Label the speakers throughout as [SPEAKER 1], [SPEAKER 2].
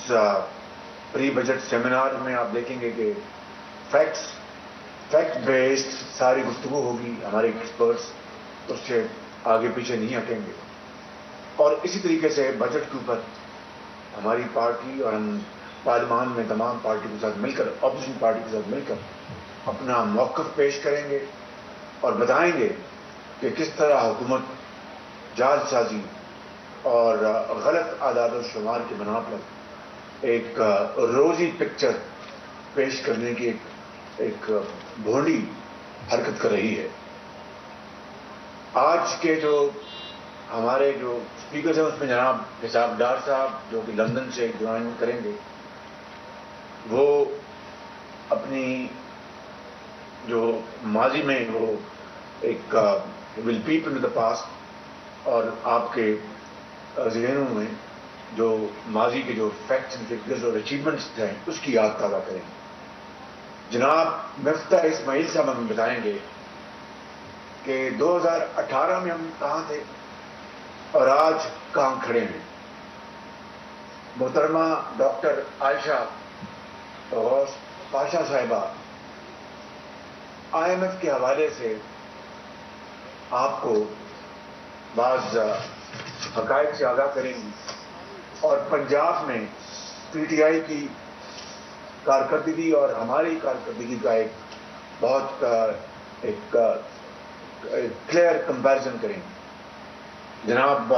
[SPEAKER 1] پری budget seminar میں آپ دیکھیں گے کہ فیکٹ بیسڈ ساری گفتگو ہوگی. ہمارے ایکسپرٹس اس سے آگے پیچھے نہیں ہٹیں گے. اور اسی طریقے سے بجٹ کے اوپر ہماری پارٹی اور ہم پارلیمان میں تمام پارٹی کے ساتھ مل کر, اپوزیشن پارٹی کے ساتھ مل کر اپنا موقف پیش کریں گے اور بتائیں گے کہ کس طرح حکومت جال سازی اور غلط اعداد و شمار کی بنا پر ایک روزی پکچر پیش کرنے کی ایک بھونڈی حرکت کر رہی ہے. آج کے جو ہمارے جو اسپیکرز ہیں اس میں جناب حساب ڈار صاحب جو کہ لندن سے جوائن کریں گے, وہ اپنی جو ماضی میں وہ ایک ول پیپ انٹو دا پاسٹ اور آپ کے ذہنوں میں جو ماضی کے جو فیکٹس اینڈ فگرز اور اچیومنٹس ہیں اس کی یاد تازہ کریں گے. جناب مفتاح اسماعیل صاحب ہمیں بتائیں گے کہ 2018 میں ہم کہاں تھے اور آج کہاں کھڑے ہیں. محترمہ ڈاکٹر عائشہ غوث پاشا صاحبہ IMF کے حوالے سے آپ کو بعض حقائق سے آگاہ کریں گی اور پنجاب میں PTI کی کارکردگی اور ہماری کارکردگی کا ایک بہت ایک کلیئر کمپیرزن کریں گے. جناب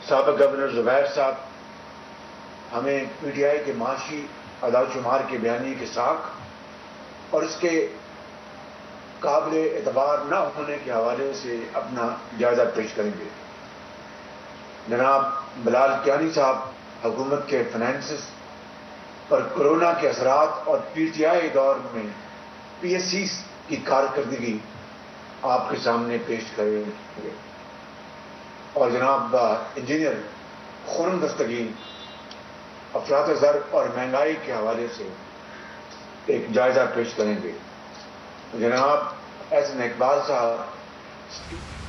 [SPEAKER 1] سابق گورنر زبیر صاحب ہمیں PTI کے معاشی اعداد و شمار کے بیانیے کے ساکھ اور اس کے قابل اعتبار نہ ہونے کے حوالے سے اپنا جائزہ پیش کریں گے. جناب بلال کیانی صاحب حکومت کے فنانسز پر کرونا کے اثرات اور PTI دور میں PSCs کی کارکردگی آپ کے سامنے پیش کریں گے. اور جناب انجینئر خرم دستگیر افراط زر اور مہنگائی کے حوالے سے ایک جائزہ پیش کریں گے. جناب احسن اقبال صاحب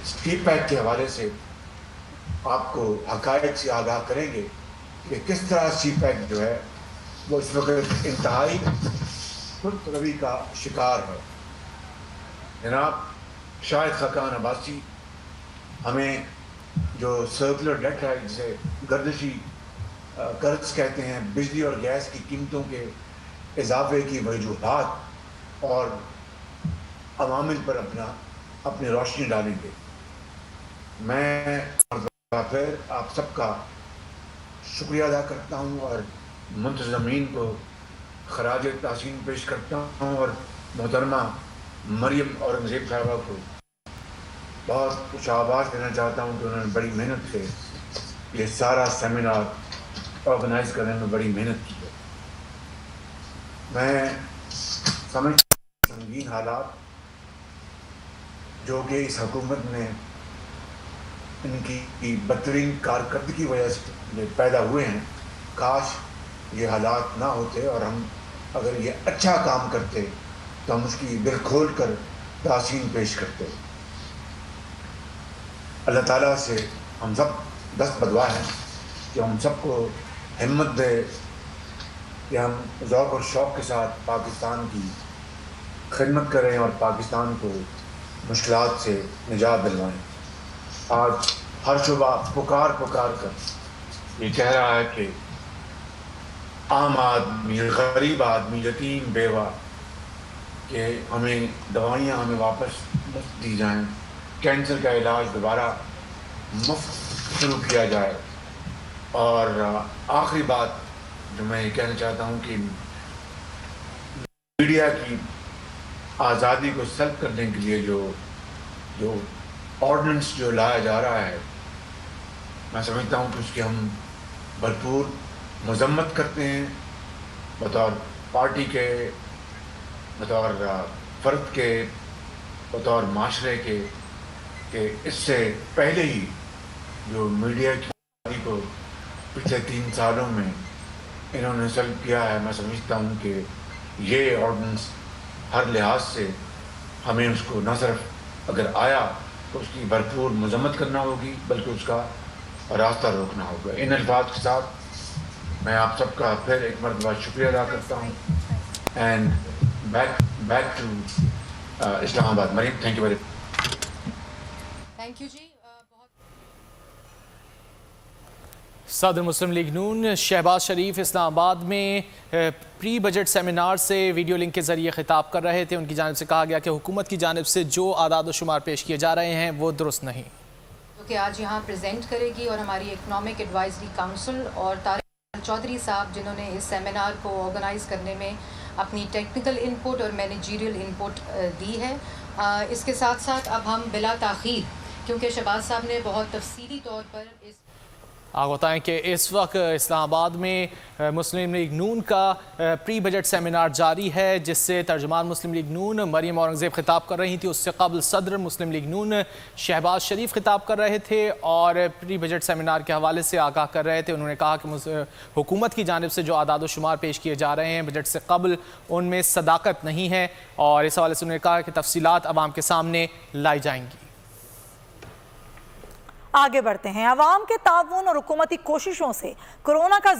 [SPEAKER 1] اسٹیپ پیک کے حوالے سے آپ کو حقائق سے آگاہ کریں گے کہ کس طرح سی پیک جو ہے وہ اس وقت انتہائی سست روی کا شکار ہے. جناب شاہد خاقان عباسی ہمیں جو سرکولر ڈیٹ ہے جسے گردشی قرض کہتے ہیں, بجلی اور گیس کی قیمتوں کے اضافے کی وجوہات اور عوامل پر اپنی روشنی ڈالیں گے. میں پھر آپ سب کا شکریہ ادا کرتا ہوں اور منتظمین کو خراج تحسین پیش کرتا ہوں اور محترمہ مریم اورنگزیب صاحبہ کو بہت کچھ آواز دینا چاہتا ہوں کہ انہوں نے بڑی محنت سے یہ سارا سیمینار آرگنائز کرنے میں بڑی محنت کی ہے. میں سمجھتا ہوں سنگین حالات جو کہ اس حکومت میں ان کی بدترین کارکردگی کی وجہ سے پیدا ہوئے ہیں, کاش یہ حالات نہ ہوتے اور ہم اگر یہ اچھا کام کرتے تو ہم اس کی دل کھول کر تحسین پیش کرتے. اللہ تعالیٰ سے ہم سب دست بدعا ہیں کہ ہم سب کو ہمت دے کہ ہم ذوق اور شوق کے ساتھ پاکستان کی خدمت کریں اور پاکستان کو مشکلات سے نجات دلوائیں. آج ہر شعبہ پکار کر یہ کہہ رہا ہے کہ عام آدمی, غریب آدمی, یتیم, بیوہ کہ ہمیں دوائیاں ہمیں واپس مفت دی جائیں, کینسر کا علاج دوبارہ مفت شروع کیا جائے. اور آخری بات جو میں یہ کہنا چاہتا ہوں کہ میڈیا کی آزادی کو سلب کرنے کے لیے جو آرڈیننس جو لایا جا رہا ہے, میں سمجھتا ہوں کہ اس کی ہم بھرپور مذمت کرتے ہیں بطور پارٹی کے, بطور فرد کے, بطور معاشرے کے, کہ اس سے پہلے ہی جو میڈیا کی آزادی کو پچھلے 3 سالوں میں انہوں نے سلب کیا ہے, میں سمجھتا ہوں کہ یہ آرڈیننس ہر لحاظ سے ہمیں اس کو نہ صرف اگر آیا تو اس کی بھرپور مذمت کرنا ہوگی بلکہ اس کا راستہ روکنا ہوگا. ان الفاظ کے ساتھ میں آپ سب کا پھر ایک مرتبہ شکریہ ادا کرتا ہوں. And back to Islamabad. Maryam, thank you very much.
[SPEAKER 2] Thank you ji.
[SPEAKER 3] صدر مسلم لیگ نون شہباز شریف اسلام آباد میں پری بجٹ سیمینار سے ویڈیو لنک کے ذریعے خطاب کر رہے تھے. ان کی جانب سے کہا گیا کہ حکومت کی جانب سے جو اعداد و شمار پیش کیے جا رہے ہیں وہ درست نہیں,
[SPEAKER 2] جو کہ آج یہاں پریزنٹ کرے گی. اور ہماری اکنامک ایڈوائزری کاؤنسل اور طارق چودھری صاحب جنہوں نے اس سیمینار کو آرگنائز کرنے میں اپنی ٹیکنیکل انپٹ اور مینیجریل انپٹ دی ہے. اس کے ساتھ ساتھ اب ہم بلا تاخیر, کیونکہ شہباز صاحب نے بہت تفصیلی طور پر
[SPEAKER 3] آپ بتائیں کہ اس وقت اسلام آباد میں مسلم لیگ نون کا پری بجٹ سیمینار جاری ہے, جس سے ترجمان مسلم لیگ نون مریم اورنگزیب خطاب کر رہی تھی. اس سے قبل صدر مسلم لیگ نون شہباز شریف خطاب کر رہے تھے اور پری بجٹ سیمینار کے حوالے سے آگاہ کر رہے تھے. انہوں نے کہا کہ حکومت کی جانب سے جو اعداد و شمار پیش کیے جا رہے ہیں بجٹ سے قبل, ان میں صداقت نہیں ہے, اور اس حوالے سے انہوں نے کہا کہ تفصیلات عوام کے سامنے لائی جائیں گی.
[SPEAKER 4] آگے بڑھتے ہیں. عوام کے تعاون اور حکومتی کوششوں سے کورونا کا